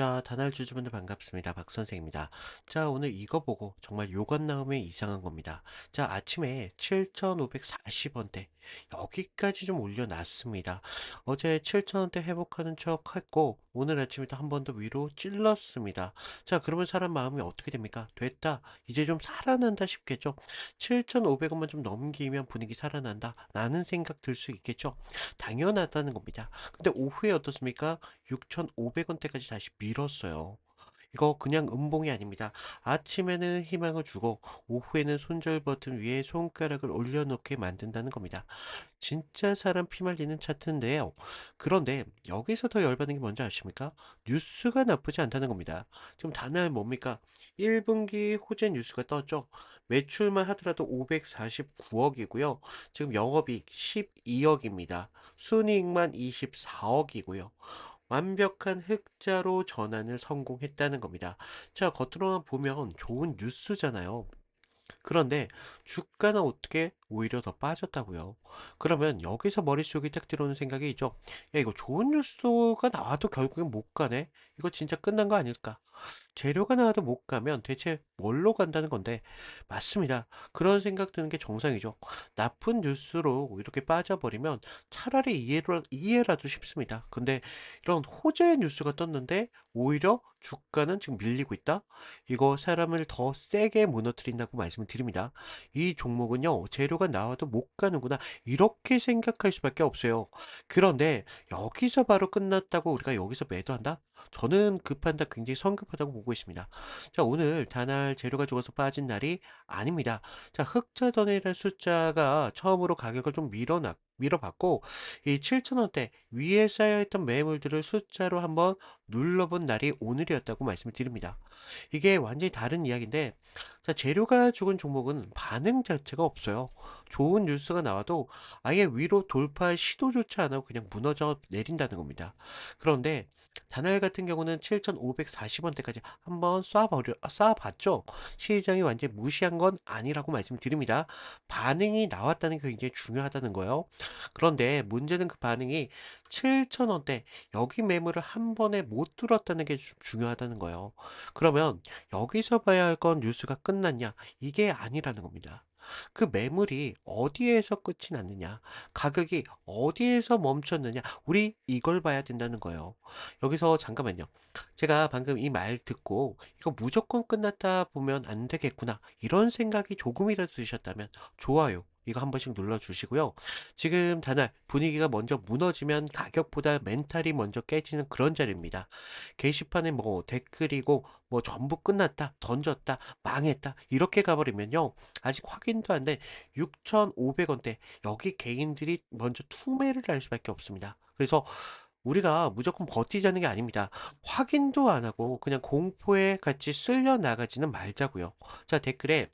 자, 다날 주주분들 반갑습니다. 박 선생입니다. 자, 오늘 이거 보고 정말 욕안 나오면 이상한 겁니다. 자, 아침에 7,540원대 여기까지 좀 올려놨습니다. 어제 7,000원대 회복하는 척 했고 오늘 아침에도 한 번 더 위로 찔렀습니다. 자, 그러면 사람 마음이 어떻게 됩니까? 됐다. 이제 좀 살아난다 싶겠죠? 7,500원만 좀 넘기면 분위기 살아난다. 라는 생각 들 수 있겠죠? 당연하다는 겁니다. 근데 오후에 어떻습니까? 6,500원대까지 다시 밀었어요. 이거 그냥 음봉이 아닙니다. 아침에는 희망을 주고 오후에는 손절 버튼 위에 손가락을 올려놓게 만든다는 겁니다. 진짜 사람 피말리는 차트인데요. 그런데 여기서 더 열받는 게 뭔지 아십니까? 뉴스가 나쁘지 않다는 겁니다. 지금 단날 뭡니까? 1분기 호재 뉴스가 떴죠. 매출만 하더라도 549억이고요. 지금 영업이익 12억입니다. 순이익만 24억이고요. 완벽한 흑자로 전환을 성공했다는 겁니다. 자, 겉으로만 보면 좋은 뉴스잖아요. 그런데 주가는 어떻게 오히려 더 빠졌다고요. 그러면 여기서 머릿속에 딱 들어오는 생각이 있죠. 야, 이거 좋은 뉴스가 나와도 결국엔 못 가네. 이거 진짜 끝난 거 아닐까? 재료가 나와도 못 가면 대체 뭘로 간다는 건데 맞습니다. 그런 생각 드는 게 정상이죠. 나쁜 뉴스로 이렇게 빠져버리면 차라리 이해라도 쉽습니다. 근데 이런 호재의 뉴스가 떴는데 오히려 주가는 지금 밀리고 있다? 이거 사람을 더 세게 무너뜨린다고 말씀을 드립니다. 이 종목은요, 재료가 나와도 못 가는구나. 이렇게 생각할 수밖에 없어요. 그런데 여기서 바로 끝났다고 우리가 여기서 매도한다? 저는 그 판단 굉장히 성급하다고 보고 있습니다. 자, 오늘 다날 재료가 죽어서 빠진 날이 아닙니다. 자, 흑자전이라는 숫자가 처음으로 가격을 좀 밀어봤고, 이 7,000원대 위에 쌓여있던 매물들을 숫자로 한번 눌러본 날이 오늘이었다고 말씀을 드립니다. 이게 완전히 다른 이야기인데, 자, 재료가 죽은 종목은 반응 자체가 없어요. 좋은 뉴스가 나와도 아예 위로 돌파할 시도조차 안 하고 그냥 무너져 내린다는 겁니다. 그런데 다날 같은 경우는 7,540원대까지 한번 쏴봤죠. 시장이 완전히 무시한 건 아니라고 말씀드립니다. 반응이 나왔다는 게 굉장히 중요하다는 거예요. 그런데 문제는 그 반응이 7,000원대 여기 매물을 한 번에 못 뚫었다는 게 중요하다는 거예요. 그러면 여기서 봐야 할 건 뉴스가 끝났냐? 이게 아니라는 겁니다. 그 매물이 어디에서 끝이 났느냐? 가격이 어디에서 멈췄느냐? 우리 이걸 봐야 된다는 거예요. 여기서 잠깐만요. 제가 방금 이 말 듣고 이거 무조건 끝났다 보면 안 되겠구나. 이런 생각이 조금이라도 드셨다면 좋아요. 이거 한 번씩 눌러주시고요. 지금 다날 분위기가 먼저 무너지면 가격보다 멘탈이 먼저 깨지는 그런 자리입니다. 게시판에 뭐 댓글이고 뭐 전부 끝났다, 던졌다, 망했다 이렇게 가버리면요. 아직 확인도 안 된 6,500원대 여기 개인들이 먼저 투매를 할 수밖에 없습니다. 그래서 우리가 무조건 버티자는 게 아닙니다. 확인도 안 하고 그냥 공포에 같이 쓸려 나가지는 말자고요. 자, 댓글에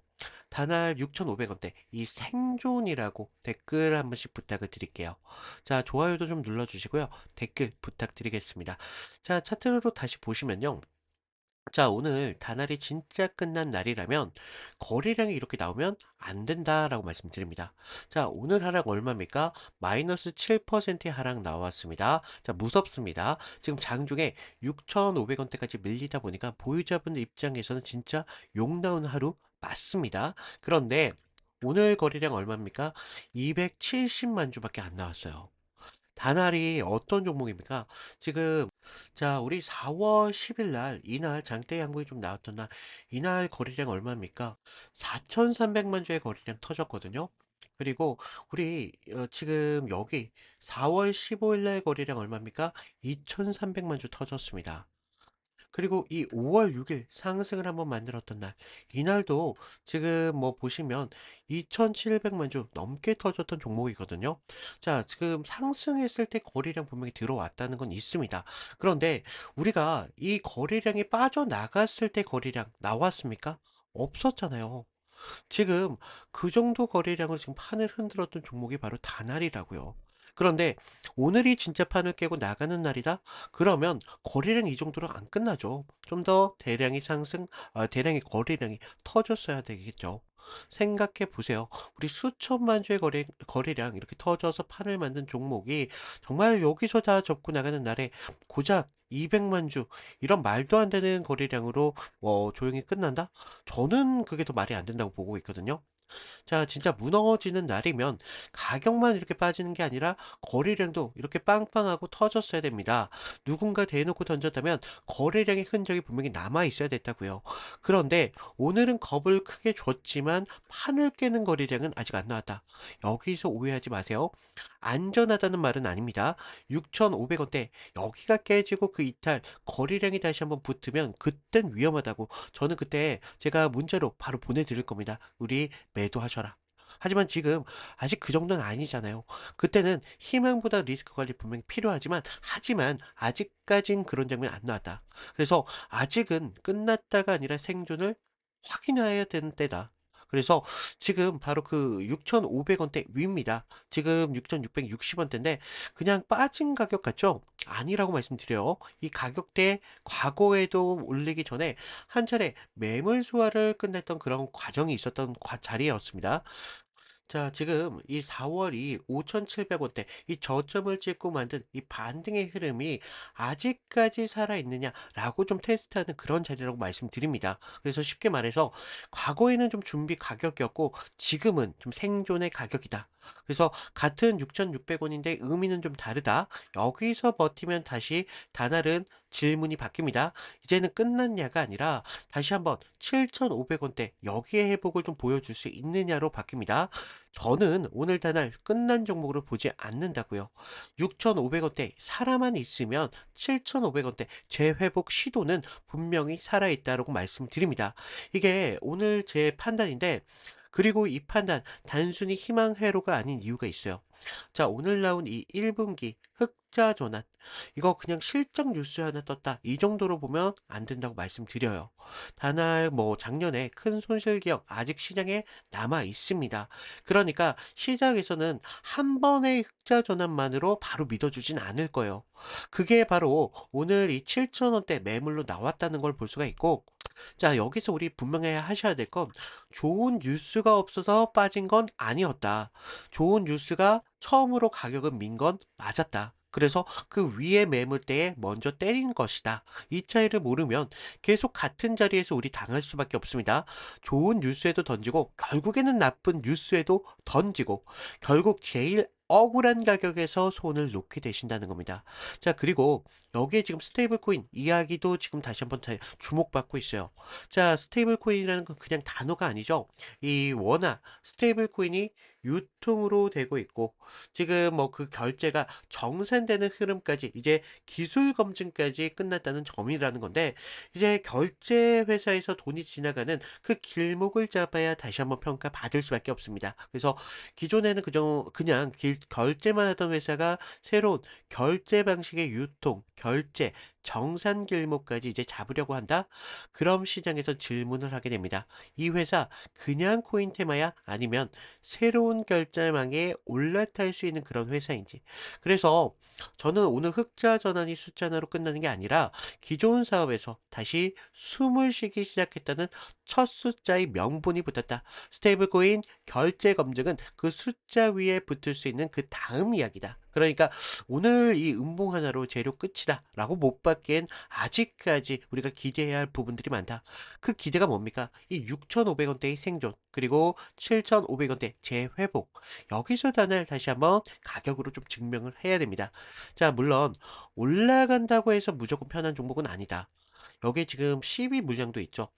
다날 6,500원대 이 생존이라고 댓글 한 번씩 부탁을 드릴게요. 자, 좋아요도 좀 눌러주시고요. 댓글 부탁드리겠습니다. 자, 차트로 다시 보시면요. 자, 오늘 다날이 진짜 끝난 날이라면 거래량이 이렇게 나오면 안 된다라고 말씀드립니다. 자, 오늘 하락 얼마입니까? 마이너스 7%의 하락 나왔습니다. 자, 무섭습니다. 지금 장중에 6,500원대까지 밀리다 보니까 보유자분들 입장에서는 진짜 욕 나온 하루 맞습니다. 그런데 오늘 거래량 얼마입니까? 270만 주밖에 안 나왔어요. 다날이 어떤 종목입니까? 지금 자, 우리 4월 10일 날 이날 장대 양국이 좀 나왔던 날 이날 거래량 얼마입니까? 4,300만 주의 거래량 터졌거든요. 그리고 우리 지금 여기 4월 15일 날 거래량 얼마입니까? 2,300만 주 터졌습니다. 그리고 이 5월 6일 상승을 한번 만들었던 날, 이날도 지금 뭐 보시면 2,700만 주 넘게 터졌던 종목이거든요. 자, 지금 상승했을 때 거래량 분명히 들어왔다는 건 있습니다. 그런데 우리가 이 거래량이 빠져나갔을 때 거래량 나왔습니까? 없었잖아요. 지금 그 정도 거래량을 지금 판을 흔들었던 종목이 바로 다날이라고요. 그런데 오늘이 진짜 판을 깨고 나가는 날이다? 그러면 거래량 이 정도로 안 끝나죠. 좀 더 대량의 상승, 대량의 거래량이 터졌어야 되겠죠. 생각해 보세요. 우리 수천만 주의 거래량 이렇게 터져서 판을 만든 종목이 정말 여기서 다 접고 나가는 날에 고작 200만 주 이런 말도 안 되는 거래량으로 조용히 끝난다? 저는 그게 더 말이 안 된다고 보고 있거든요. 자, 진짜 무너지는 날이면 가격만 이렇게 빠지는 게 아니라 거래량도 이렇게 빵빵하고 터졌어야 됩니다. 누군가 대놓고 던졌다면 거래량의 흔적이 분명히 남아 있어야 됐다고요. 그런데 오늘은 겁을 크게 줬지만 판을 깨는 거래량은 아직 안 나왔다. 여기서 오해하지 마세요. 안전하다는 말은 아닙니다. 6,500원대 여기가 깨지고 그 이탈 거래량이 다시 한번 붙으면 그땐 위험하다고 저는 그때 제가 문자로 바로 보내드릴 겁니다. 우리 매도하셔라. 하지만 지금 아직 그 정도는 아니잖아요. 그때는 희망보다 리스크 관리 분명히 필요하지만 아직까진 그런 장면 안 나왔다. 그래서 아직은 끝났다가 아니라 생존을 확인해야 되는 때다. 그래서 지금 바로 그 6,500원대 위입니다. 지금 6,660원대인데 그냥 빠진 가격 같죠? 아니라고 말씀드려요. 이 가격대 과거에도 올리기 전에 한 차례 매물 소화를 끝냈던 그런 과정이 있었던 자리였습니다. 자, 지금 이 4월이 5,700원대 이 저점을 찍고 만든 이 반등의 흐름이 아직까지 살아있느냐라고 좀 테스트하는 그런 자리라고 말씀드립니다. 그래서 쉽게 말해서 과거에는 좀 준비 가격이었고 지금은 좀 생존의 가격이다. 그래서 같은 6,600원인데 의미는 좀 다르다. 여기서 버티면 다시 다날은 질문이 바뀝니다. 이제는 끝났냐가 아니라 다시 한번 7,500원대 여기에 회복을 좀 보여줄 수 있느냐로 바뀝니다. 저는 오늘 다날 끝난 종목으로 보지 않는다고요. 6,500원대 살아만 있으면 7,500원대 재회복 시도는 분명히 살아있다고 말씀드립니다. 이게 오늘 제 판단인데 그리고 이 판단 단순히 희망회로가 아닌 이유가 있어요. 자, 오늘 나온 이 1분기 흑자 전환. 이거 그냥 실적 뉴스 하나 떴다. 이 정도로 보면 안 된다고 말씀드려요. 다날 작년에 큰 손실 기업 아직 시장에 남아 있습니다. 그러니까 시장에서는 한 번의 흑자 전환만으로 바로 믿어주진 않을 거예요. 그게 바로 오늘 이 7,000원대 매물로 나왔다는 걸 볼 수가 있고 자, 여기서 우리 분명히 하셔야 될 건 좋은 뉴스가 없어서 빠진 건 아니었다. 좋은 뉴스가 처음으로 가격은 민 건 맞았다. 그래서 그 위에 매물대에 먼저 때린 것이다. 이 차이를 모르면 계속 같은 자리에서 우리 당할 수밖에 없습니다. 좋은 뉴스에도 던지고 결국에는 나쁜 뉴스에도 던지고 결국 제일 억울한 가격에서 손을 놓게 되신다는 겁니다. 자, 그리고 여기에 지금 스테이블 코인 이야기도 지금 다시 한번 주목받고 있어요. 자, 스테이블 코인이라는 건 그냥 단어가 아니죠. 이 원화 스테이블 코인이 유통으로 되고 있고 지금 그 결제가 정산되는 흐름까지 이제 기술 검증까지 끝났다는 점이라는 건데 이제 결제 회사에서 돈이 지나가는 그 길목을 잡아야 다시 한번 평가 받을 수밖에 없습니다. 그래서 기존에는 그냥 결제만 하던 회사가 새로운 결제 방식의 유통, 결제, 정산 길목까지 이제 잡으려고 한다? 그럼 시장에서 질문을 하게 됩니다. 이 회사 그냥 코인 테마야? 아니면 새로운 결제망에 올라탈 수 있는 그런 회사인지. 그래서 저는 오늘 흑자 전환이 숫자 하나로 끝나는 게 아니라 기존 사업에서 다시 숨을 쉬기 시작했다는 첫 숫자의 명분이 붙었다. 스테이블 코인 결제 검증은 그 숫자 위에 붙을 수 있는 그 다음 이야기다. 그러니까 오늘 이 음봉 하나로 재료 끝이다 라고 못 받기엔 아직까지 우리가 기대해야 할 부분들이 많다. 그 기대가 뭡니까? 이 6,500원대의 생존 그리고 7,500원대 재회복 여기서 단을 다시 한번 가격으로 좀 증명을 해야 됩니다. 자, 물론 올라간다고 해서 무조건 편한 종목은 아니다. 여기에 지금 12 물량도 있죠.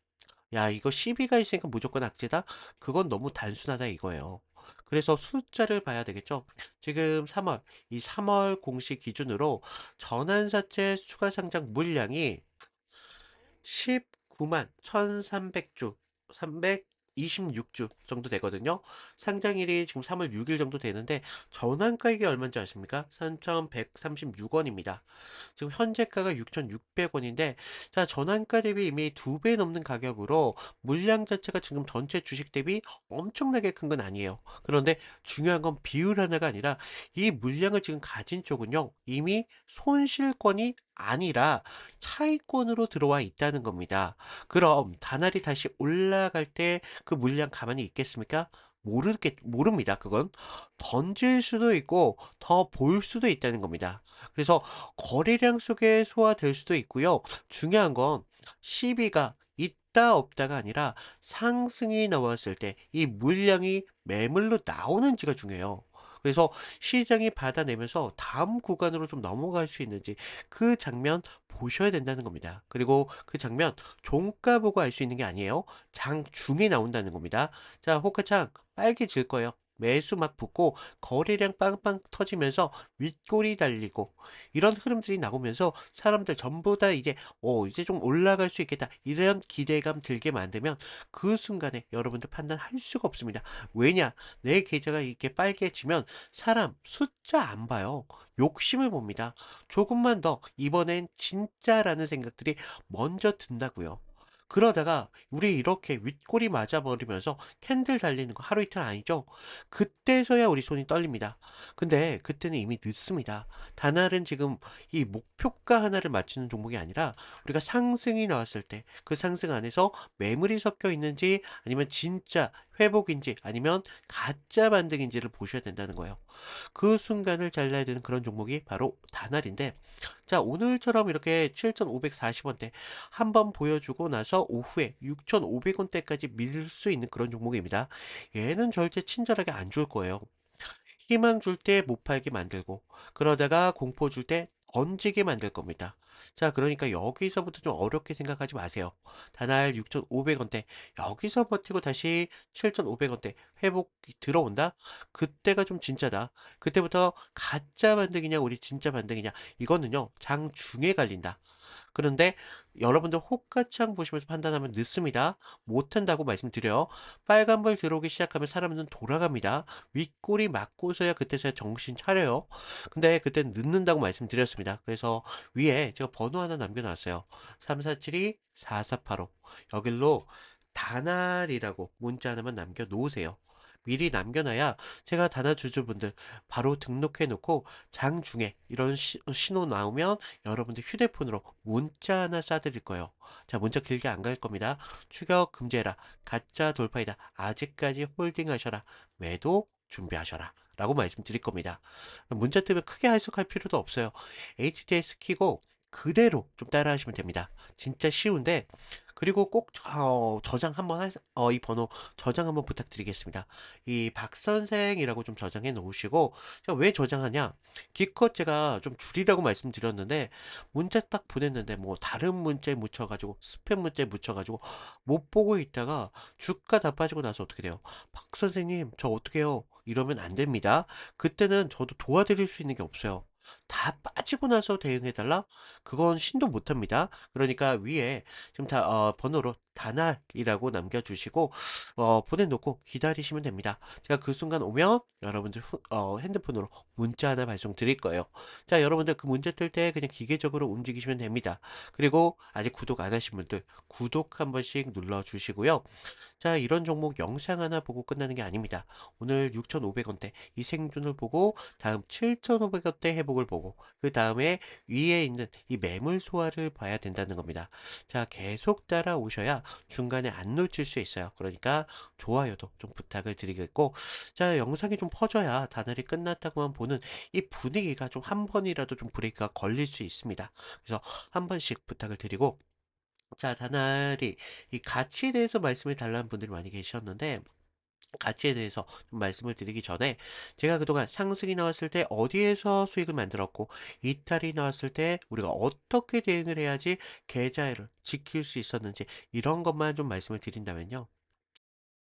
야, 이거 시비가 있으니까 무조건 악재다? 그건 너무 단순하다 이거예요. 그래서 숫자를 봐야 되겠죠. 지금 3월, 이 3월 공시 기준으로 전환사채 추가 상장 물량이 19만 1,300주, 326주 정도 되거든요. 상장일이 지금 3월 6일 정도 되는데 전환가액이 얼마인지 아십니까? 3,136원입니다. 지금 현재가가 6,600원인데 자, 전환가 대비 이미 2배 넘는 가격으로 물량 자체가 지금 전체 주식 대비 엄청나게 큰 건 아니에요. 그런데 중요한 건 비율 하나가 아니라 이 물량을 지금 가진 쪽은요. 이미 손실권이 아니라 차익권으로 들어와 있다는 겁니다. 그럼 다날이 다시 올라갈 때 그 물량 가만히 있겠습니까? 모릅니다. 그건 던질 수도 있고 더 볼 수도 있다는 겁니다. 그래서 거래량 속에 소화될 수도 있고요. 중요한 건 시비가 있다 없다가 아니라 상승이 나왔을 때 이 물량이 매물로 나오는지가 중요해요. 그래서 시장이 받아내면서 다음 구간으로 좀 넘어갈 수 있는지 그 장면 보셔야 된다는 겁니다. 그리고 그 장면 종가 보고 알 수 있는 게 아니에요. 장중에 나온다는 겁니다. 자, 호가창 빨개질 거예요. 매수 막 붙고 거래량 빵빵 터지면서 윗골이 달리고 이런 흐름들이 나오면서 사람들 전부 다 이제 이제 좀 올라갈 수 있겠다 이런 기대감 들게 만들면 그 순간에 여러분들 판단할 수가 없습니다. 왜냐? 내 계좌가 이렇게 빨개지면 사람 숫자 안 봐요. 욕심을 봅니다. 조금만 더 이번엔 진짜라는 생각들이 먼저 든다고요. 그러다가 우리 이렇게 윗골이 맞아버리면서 캔들 달리는 거 하루 이틀 아니죠? 그때서야 우리 손이 떨립니다. 근데 그때는 이미 늦습니다. 다날은 지금 이 목표가 하나를 맞추는 종목이 아니라 우리가 상승이 나왔을 때 그 상승 안에서 매물이 섞여 있는지 아니면 진짜 회복인지 아니면 가짜 반등인지를 보셔야 된다는 거예요. 그 순간을 잘라야 되는 그런 종목이 바로 다날인데 자 오늘처럼 이렇게 7,540원대 한번 보여주고 나서 오후에 6,500원대까지 밀 수 있는 그런 종목입니다. 얘는 절대 친절하게 안 줄 거예요. 희망 줄 때 못 팔게 만들고 그러다가 공포 줄 때 던지게 만들 겁니다. 자, 그러니까 여기서부터 좀 어렵게 생각하지 마세요. 다날 6,500원대 여기서 버티고 다시 7,500원대 회복이 들어온다? 그때가 좀 진짜다. 그때부터 가짜 반등이냐 우리 진짜 반등이냐 이거는요 장중에 갈린다. 그런데 여러분들 호가창 보시면서 판단하면 늦습니다. 못한다고 말씀드려요. 빨간불 들어오기 시작하면 사람은 돌아갑니다. 윗골이 맞고서야 그때서야 정신 차려요. 근데 그땐 늦는다고 말씀드렸습니다. 그래서 위에 제가 번호 하나 남겨놨어요. 3472-4485 여길로 다날이라고 문자 하나만 남겨놓으세요. 미리 남겨놔야 제가 다나 주주분들 바로 등록해 놓고 장중에 이런 신호 나오면 여러분들 휴대폰으로 문자 하나 쏴드릴 거예요. 자, 문자 길게 안 갈 겁니다. 추격 금지해라. 가짜 돌파이다. 아직까지 홀딩하셔라. 매도 준비하셔라. 라고 말씀드릴 겁니다. 문자 뜨면 크게 해석할 필요도 없어요. HTS 키고 그대로 좀 따라 하시면 됩니다. 진짜 쉬운데 그리고 꼭 저장 한번 이 번호 저장 한번 부탁드리겠습니다. 이 박선생이라고 좀 저장해 놓으시고 제가 왜 저장하냐 기껏 제가 좀 줄이라고 말씀드렸는데 문자 딱 보냈는데 뭐 다른 문자에 묻혀가지고 스팸 문자에 묻혀가지고 못 보고 있다가 주가 다 빠지고 나서 어떻게 돼요? 박 선생님 저 어떻게 해요? 이러면 안 됩니다. 그때는 저도 도와드릴 수 있는 게 없어요. 다 빠지고 나서 대응해달라? 그건 신도 못합니다. 그러니까 위에 지금 다 번호로 다날이라고 남겨주시고 보내놓고 기다리시면 됩니다. 제가 그 순간 오면 여러분들 핸드폰으로 문자 하나 발송 드릴 거예요. 자, 여러분들 그 문자 뜰 때 그냥 기계적으로 움직이시면 됩니다. 그리고 아직 구독 안 하신 분들 구독 한 번씩 눌러주시고요. 자, 이런 종목 영상 하나 보고 끝나는 게 아닙니다. 오늘 6,500원대 이 생존을 보고 다음 7,500원대 회복을 보고 그 다음에 위에 있는 이 매물 소화를 봐야 된다는 겁니다. 자, 계속 따라오셔야 중간에 안 놓칠 수 있어요. 그러니까 좋아요도 좀 부탁을 드리겠고 자, 영상이 좀 퍼져야 다날이 끝났다고만 보는 이 분위기가 좀 한 번이라도 좀 브레이크가 걸릴 수 있습니다. 그래서 한 번씩 부탁을 드리고 자, 다날이 이 가치에 대해서 말씀을 달라는 분들이 많이 계셨는데 가치에 대해서 좀 말씀을 드리기 전에 제가 그동안 상승이 나왔을 때 어디에서 수익을 만들었고 이탈이 나왔을 때 우리가 어떻게 대응을 해야지 계좌를 지킬 수 있었는지 이런 것만 좀 말씀을 드린다면요.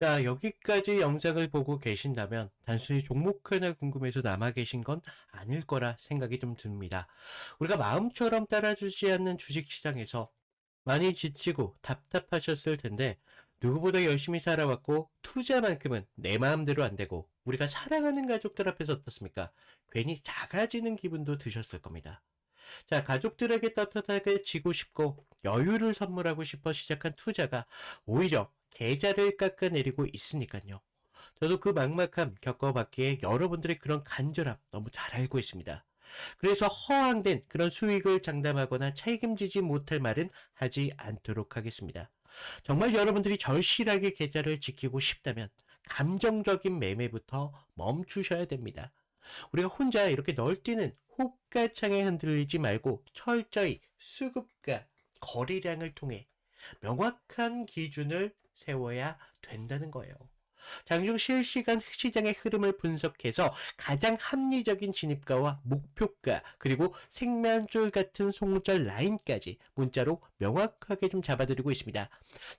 자, 여기까지 영상을 보고 계신다면 단순히 종목 하나 궁금해서 남아 계신 건 아닐 거라 생각이 좀 듭니다. 우리가 마음처럼 따라주지 않는 주식시장에서 많이 지치고 답답하셨을 텐데 누구보다 열심히 살아왔고 투자만큼은 내 마음대로 안 되고 우리가 사랑하는 가족들 앞에서 어떻습니까? 괜히 작아지는 기분도 드셨을 겁니다. 자, 가족들에게 따뜻하게 지고 싶고 여유를 선물하고 싶어 시작한 투자가 오히려 계좌를 깎아내리고 있으니까요. 저도 그 막막함 겪어봤기에 여러분들의 그런 간절함 너무 잘 알고 있습니다. 그래서 허황된 그런 수익을 장담하거나 책임지지 못할 말은 하지 않도록 하겠습니다. 정말 여러분들이 절실하게 계좌를 지키고 싶다면 감정적인 매매부터 멈추셔야 됩니다. 우리가 혼자 이렇게 널뛰는 호가창에 흔들리지 말고 철저히 수급과 거래량을 통해 명확한 기준을 세워야 된다는 거예요. 장중 실시간 시장의 흐름을 분석해서 가장 합리적인 진입가와 목표가 그리고 생명줄 같은 손절 라인까지 문자로 명확하게 좀 잡아드리고 있습니다.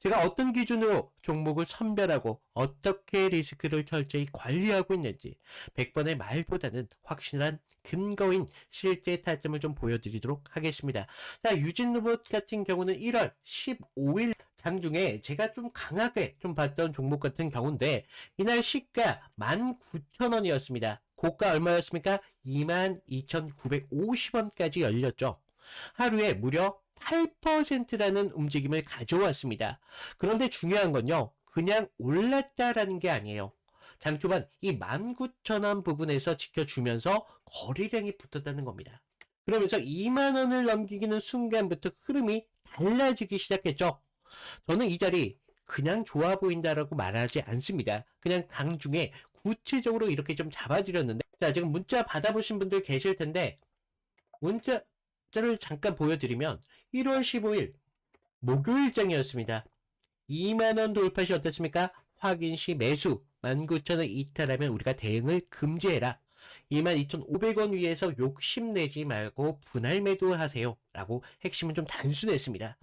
제가 어떤 기준으로 종목을 선별하고 어떻게 리스크를 철저히 관리하고 있는지 100번의 말보다는 확실한 근거인 실제 타점을 좀 보여드리도록 하겠습니다. 자, 유진로봇 같은 경우는 1월 15일 장중에 제가 좀 강하게 좀 봤던 종목 같은 경우인데 이날 시가 19,000원이었습니다. 고가 얼마였습니까? 22,950원까지 열렸죠. 하루에 무려 8%라는 움직임을 가져왔습니다. 그런데 중요한 건요. 그냥 올랐다라는 게 아니에요. 장 초반 이 19,000원 부분에서 지켜주면서 거래량이 붙었다는 겁니다. 그러면서 2만 원을 넘기는 순간부터 흐름이 달라지기 시작했죠. 저는 이 자리 그냥 좋아 보인다라고 말하지 않습니다. 그냥 강중에 구체적으로 이렇게 좀 잡아드렸는데, 자, 지금 문자 받아보신 분들 계실 텐데, 문자를 잠깐 보여드리면, 1월 15일 목요일장이었습니다. 2만원 돌파 시 어떻습니까? 확인 시 매수 19,000원 이탈하면 우리가 대응을 금지해라. 22,500원 위에서 욕심내지 말고 분할 매도하세요. 라고 핵심은 좀 단순했습니다.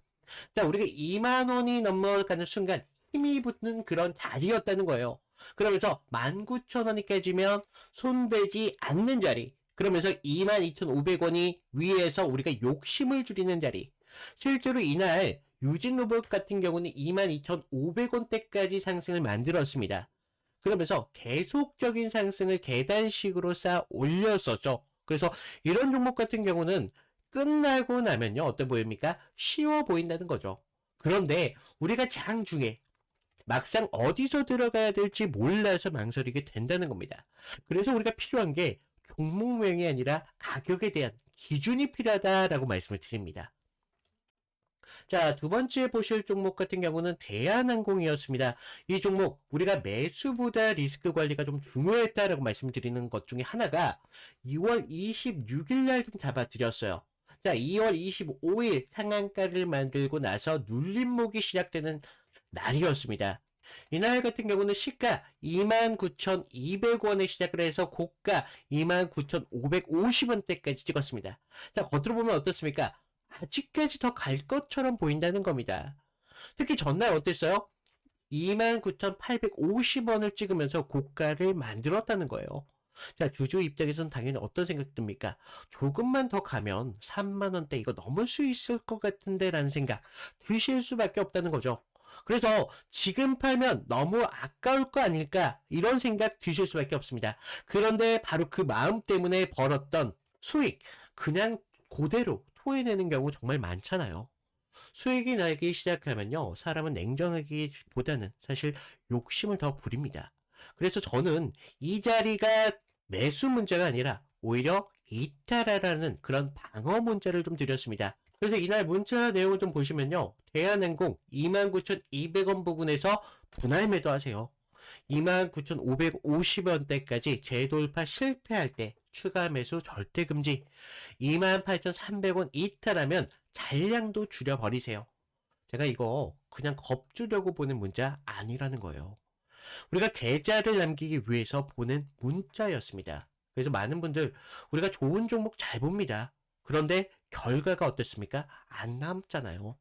자, 우리가 2만 원이 넘어가는 순간 힘이 붙는 그런 자리였다는 거예요. 그러면서 19,000원이 깨지면 손대지 않는 자리. 그러면서 22,500원이 위에서 우리가 욕심을 줄이는 자리. 실제로 이날 유진로봇 같은 경우는 22,500원대까지 상승을 만들었습니다. 그러면서 계속적인 상승을 계단식으로 쌓아 올렸었죠. 그래서 이런 종목 같은 경우는 끝나고 나면요, 어때 보입니까? 쉬워 보인다는 거죠. 그런데 우리가 장중에 막상 어디서 들어가야 될지 몰라서 망설이게 된다는 겁니다. 그래서 우리가 필요한 게 종목명이 아니라 가격에 대한 기준이 필요하다라고 말씀을 드립니다. 자, 두 번째 보실 종목 같은 경우는 대한항공이었습니다. 이 종목 우리가 매수보다 리스크 관리가 좀 중요했다라고 말씀드리는 것 중에 하나가 2월 26일 날 좀 잡아드렸어요. 자, 2월 25일 상한가를 만들고 나서 눌림목이 시작되는 날이었습니다. 이날 같은 경우는 시가 29,200원에 시작을 해서 고가 29,550원대까지 찍었습니다. 자, 겉으로 보면 어떻습니까? 아직까지 더 갈 것처럼 보인다는 겁니다. 특히 전날 어땠어요? 29,850원을 찍으면서 고가를 만들었다는 거예요. 자, 주주 입장에서는 당연히 어떤 생각 듭니까? 조금만 더 가면 3만원대 이거 넘을 수 있을 것 같은데 라는 생각 드실 수밖에 없다는 거죠. 그래서 지금 팔면 너무 아까울 거 아닐까 이런 생각 드실 수밖에 없습니다. 그런데 바로 그 마음 때문에 벌었던 수익 그냥 그대로 토해내는 경우 정말 많잖아요. 수익이 나기 시작하면요, 사람은 냉정하기보다는 사실 욕심을 더 부립니다. 그래서 저는 이 자리가 매수 문제가 아니라 오히려 이탈하라는 그런 방어 문자를 좀 드렸습니다. 그래서 이날 문자 내용을 좀 보시면요, 대한항공 29,200원 부근에서 분할 매도하세요. 29,550원대까지 재돌파 실패할 때 추가 매수 절대 금지. 28,300원 이탈하면 잔량도 줄여버리세요. 제가 이거 그냥 겁주려고 보낸 문자 아니라는 거예요. 우리가 계좌를 남기기 위해서 보낸 문자였습니다. 그래서 많은 분들 우리가 좋은 종목 잘 봅니다. 그런데 결과가 어떻습니까? 안 남잖아요.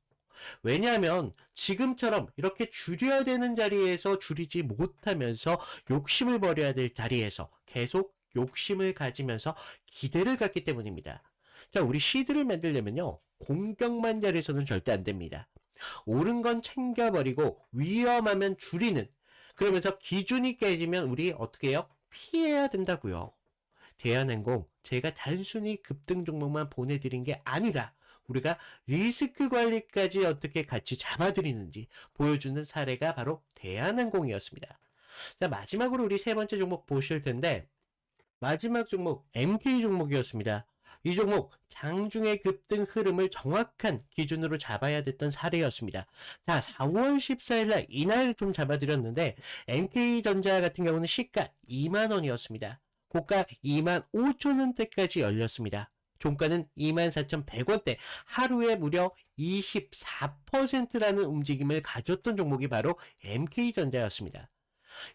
왜냐하면 지금처럼 이렇게 줄여야 되는 자리에서 줄이지 못하면서 욕심을 버려야 될 자리에서 계속 욕심을 가지면서 기대를 갖기 때문입니다. 자, 우리 시드를 만들려면요, 공격만 자리에서는 절대 안 됩니다. 옳은 건 챙겨버리고 위험하면 줄이는, 그러면서 기준이 깨지면 우리 어떻게 해요? 피해야 된다고요. 대한항공 제가 단순히 급등 종목만 보내드린 게 아니라 우리가 리스크 관리까지 어떻게 같이 잡아드리는지 보여주는 사례가 바로 대한항공이었습니다. 자, 마지막으로 우리 세 번째 종목 보실 텐데, 마지막 종목 MK 종목이었습니다. 이 종목 장중의 급등 흐름을 정확한 기준으로 잡아야 됐던 사례였습니다. 자, 4월 14일 날 이날 좀 잡아드렸는데 MK전자 같은 경우는 시가 2만 원이었습니다. 고가 2만 5천 원대까지 열렸습니다. 종가는 24,100원대, 하루에 무려 24%라는 움직임을 가졌던 종목이 바로 MK전자였습니다.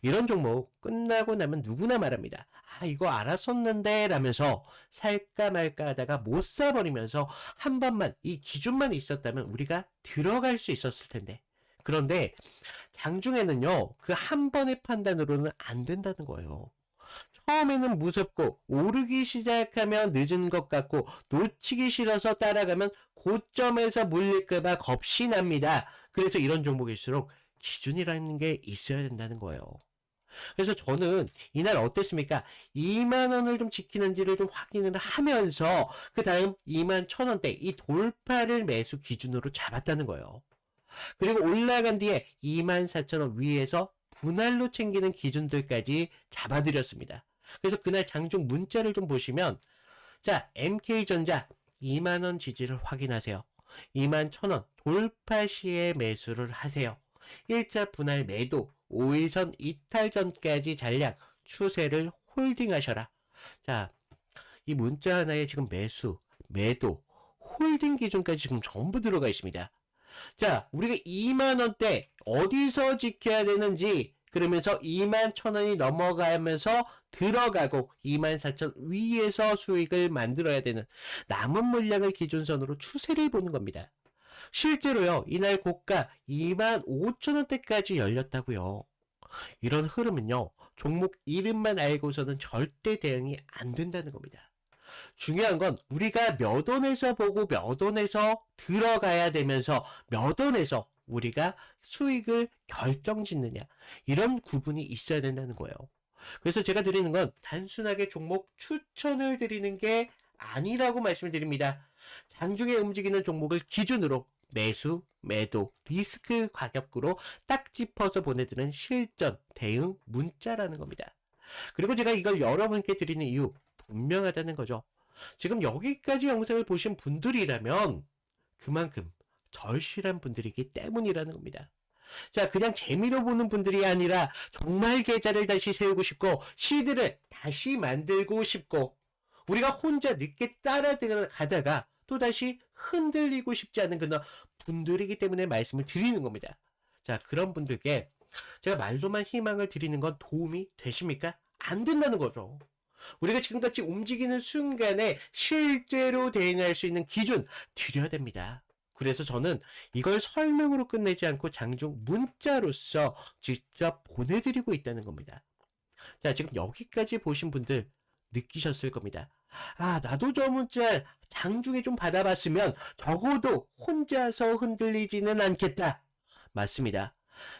이런 종목 끝나고 나면 누구나 말합니다. 아, 이거 알았었는데 라면서 살까 말까 하다가 못 사버리면서 한 번만 이 기준만 있었다면 우리가 들어갈 수 있었을 텐데. 그런데 장중에는요, 그 한 번의 판단으로는 안 된다는 거예요. 처음에는 무섭고 오르기 시작하면 늦은 것 같고 놓치기 싫어서 따라가면 고점에서 물릴까봐 겁이 납니다. 그래서 이런 종목일수록 기준이라는 게 있어야 된다는 거예요. 그래서 저는 이날 어땠습니까? 2만 원을 좀 지키는지를 좀 확인을 하면서 그 다음 2만 1,000원대 이 돌파를 매수 기준으로 잡았다는 거예요. 그리고 올라간 뒤에 24,000원 위에서 분할로 챙기는 기준들까지 잡아드렸습니다. 그래서 그날 장중 문자를 좀 보시면 자, MK전자 2만원 지지를 확인하세요. 2만 1,000원 돌파 시에 매수를 하세요. 1차 분할 매도 5일선 이탈 전까지 잔량 추세를 홀딩하셔라. 자, 이 문자 하나에 지금 매수, 매도, 홀딩 기준까지 지금 전부 들어가 있습니다. 자, 우리가 2만 원대 어디서 지켜야 되는지 그러면서 2만 1,000원이 넘어가면서 들어가고 2만 4천 위에서 수익을 만들어야 되는 남은 물량을 기준선으로 추세를 보는 겁니다. 실제로요, 이날 고가 2만 5천 원대까지 열렸다고요. 이런 흐름은요, 종목 이름만 알고서는 절대 대응이 안 된다는 겁니다. 중요한 건 우리가 몇 원에서 보고 몇 원에서 들어가야 되면서 몇 원에서 우리가 수익을 결정짓느냐, 이런 구분이 있어야 된다는 거예요. 그래서 제가 드리는 건 단순하게 종목 추천을 드리는 게 아니라고 말씀을 드립니다. 장중에 움직이는 종목을 기준으로 매수, 매도, 리스크 가격으로 딱 짚어서 보내드리는 실전 대응 문자라는 겁니다. 그리고 제가 이걸 여러분께 드리는 이유 분명하다는 거죠. 지금 여기까지 영상을 보신 분들이라면 그만큼 절실한 분들이기 때문이라는 겁니다. 자, 그냥 재미로 보는 분들이 아니라 정말 계좌를 다시 세우고 싶고 시드를 다시 만들고 싶고 우리가 혼자 늦게 따라가다가 또다시 흔들리고 싶지 않은 그런 분들이기 때문에 말씀을 드리는 겁니다. 자, 그런 분들께 제가 말로만 희망을 드리는 건 도움이 되십니까? 안 된다는 거죠. 우리가 지금같이 움직이는 순간에 실제로 대응할 수 있는 기준 드려야 됩니다. 그래서 저는 이걸 설명으로 끝내지 않고 장중 문자로서 직접 보내드리고 있다는 겁니다. 자, 지금 여기까지 보신 분들 느끼셨을 겁니다. 아, 나도 저 문자 장중에 좀 받아봤으면 적어도 혼자서 흔들리지는 않겠다. 맞습니다.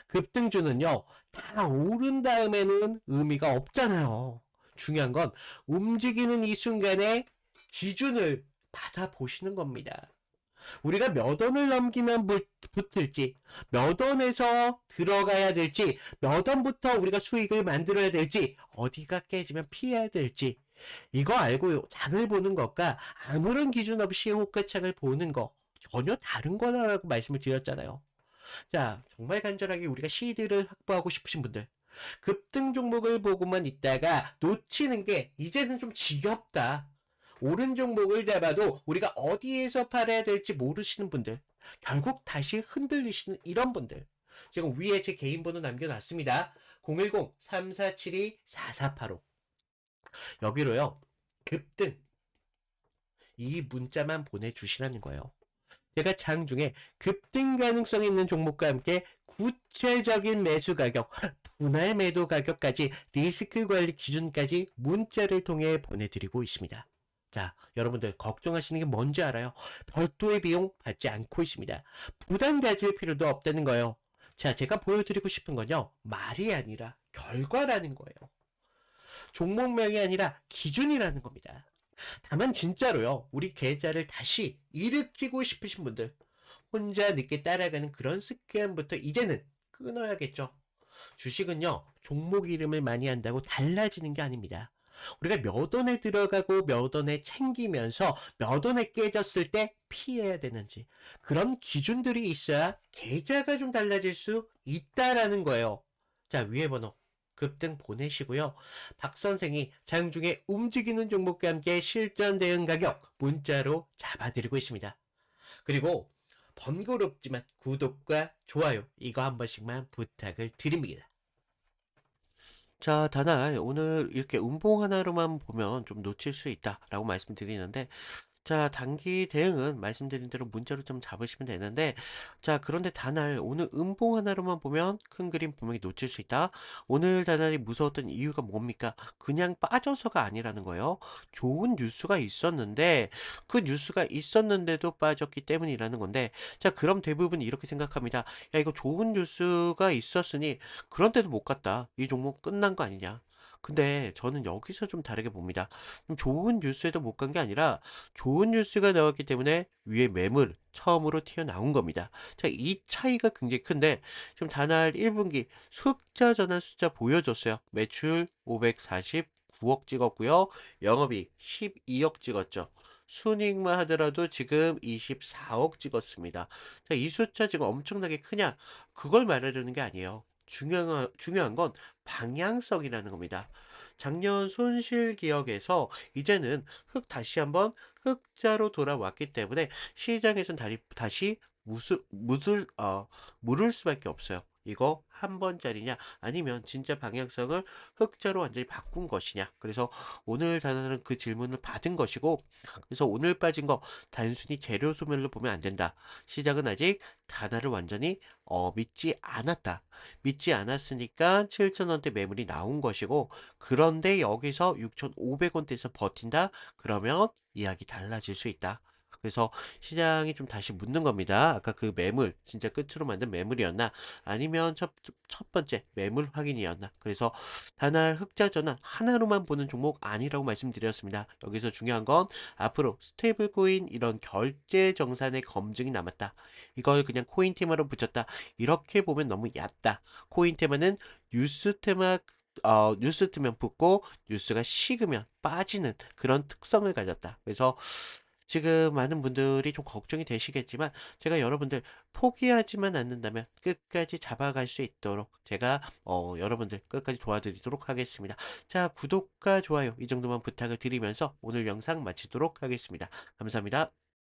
급등주는요, 다 오른 다음에는 의미가 없잖아요. 중요한 건 움직이는 이 순간에 기준을 받아보시는 겁니다. 우리가 몇 원을 넘기면 붙을지, 몇 원에서 들어가야 될지, 몇 원부터 우리가 수익을 만들어야 될지, 어디가 깨지면 피해야 될지, 이거 알고 장을 보는 것과 아무런 기준 없이 호가창을 보는 거 전혀 다른 거라고 말씀을 드렸잖아요. 자, 정말 간절하게 우리가 시드를 확보하고 싶으신 분들, 급등 종목을 보고만 있다가 놓치는 게 이제는 좀 지겹다. 오른 종목을 잡아도 우리가 어디에서 팔아야 될지 모르시는 분들, 결국 다시 흔들리시는 이런 분들, 지금 위에 제 개인 번호 남겨놨습니다. 010-3472-4485. 여기로요, 급등 이 문자만 보내주시라는 거예요. 제가 장중에 급등 가능성이 있는 종목과 함께 구체적인 매수 가격, 분할 매도 가격까지 리스크 관리 기준까지 문자를 통해 보내드리고 있습니다. 자, 여러분들 걱정하시는 게 뭔지 알아요? 별도의 비용 받지 않고 있습니다. 부담 가질 필요도 없다는 거예요. 자, 제가 보여드리고 싶은 건요, 말이 아니라 결과라는 거예요. 종목명이 아니라 기준이라는 겁니다. 다만 진짜로요, 우리 계좌를 다시 일으키고 싶으신 분들, 혼자 늦게 따라가는 그런 습관부터 이제는 끊어야겠죠. 주식은요, 종목 이름을 많이 한다고 달라지는 게 아닙니다. 우리가 몇 원에 들어가고 몇 원에 챙기면서 몇 원에 깨졌을 때 피해야 되는지 그런 기준들이 있어야 계좌가 좀 달라질 수 있다라는 거예요. 자, 위에 번호 급등 보내시고요. 박 선생이 장중 중에 움직이는 종목과 함께 실전 대응 가격 문자로 잡아드리고 있습니다. 그리고 번거롭지만 구독과 좋아요 이거 한 번씩만 부탁을 드립니다. 자, 다날 오늘 이렇게 음봉 하나로만 보면 좀 놓칠 수 있다라고 말씀드리는데 자, 단기 대응은 말씀드린 대로 문자로 좀 잡으시면 되는데, 자, 그런데 다날 오늘 음봉 하나로만 보면 큰 그림 분명히 놓칠 수 있다. 오늘 다날이 무서웠던 이유가 뭡니까? 그냥 빠져서가 아니라는 거예요. 좋은 뉴스가 있었는데, 그 뉴스가 있었는데도 빠졌기 때문이라는 건데, 자, 그럼 대부분 이렇게 생각합니다. 야, 이거 좋은 뉴스가 있었으니, 그런데도 못 갔다. 이 종목 끝난 거 아니냐? 근데 저는 여기서 좀 다르게 봅니다. 좋은 뉴스에도 못 간 게 아니라 좋은 뉴스가 나왔기 때문에 위에 매물 처음으로 튀어나온 겁니다. 자, 이 차이가 굉장히 큰데 지금 다날 1분기 흑자 전환 숫자 보여줬어요. 매출 549억 찍었고요. 영업이익 12억 찍었죠. 순이익만 하더라도 지금 24억 찍었습니다. 자, 이 숫자 지금 엄청나게 크냐? 그걸 말하려는 게 아니에요. 중요한 건 방향성이라는 겁니다. 작년 손실 기억에서 이제는 다시 한번 흑자로 돌아왔기 때문에 시장에선 다시 물을 수밖에 없어요. 이거 한 번짜리냐 아니면 진짜 방향성을 흑자로 완전히 바꾼 것이냐. 그래서 오늘 단어는 그 질문을 받은 것이고 그래서 오늘 빠진 거 단순히 재료 소멸로 보면 안 된다. 시장은 아직 단어를 완전히 믿지 않았다. 믿지 않았으니까 7,000원대 매물이 나온 것이고 그런데 여기서 6,500원대에서 버틴다? 그러면 이야기 달라질 수 있다. 그래서 시장이 좀 다시 묻는 겁니다. 아까 그 매물, 진짜 끝으로 만든 매물이었나? 아니면 첫 번째 매물 확인이었나? 그래서 단할 흑자 전환 하나로만 보는 종목 아니라고 말씀드렸습니다. 여기서 중요한 건 앞으로 스테이블 코인 이런 결제 정산의 검증이 남았다. 이걸 그냥 코인 테마로 붙였다. 이렇게 보면 너무 얕다. 코인 테마는 뉴스 뜨면 붙고 뉴스가 식으면 빠지는 그런 특성을 가졌다. 그래서 지금 많은 분들이 좀 걱정이 되시겠지만 제가 여러분들 포기하지만 않는다면 끝까지 잡아갈 수 있도록 제가 여러분들 끝까지 도와드리도록 하겠습니다. 자, 구독과 좋아요 이 정도만 부탁을 드리면서 오늘 영상 마치도록 하겠습니다. 감사합니다.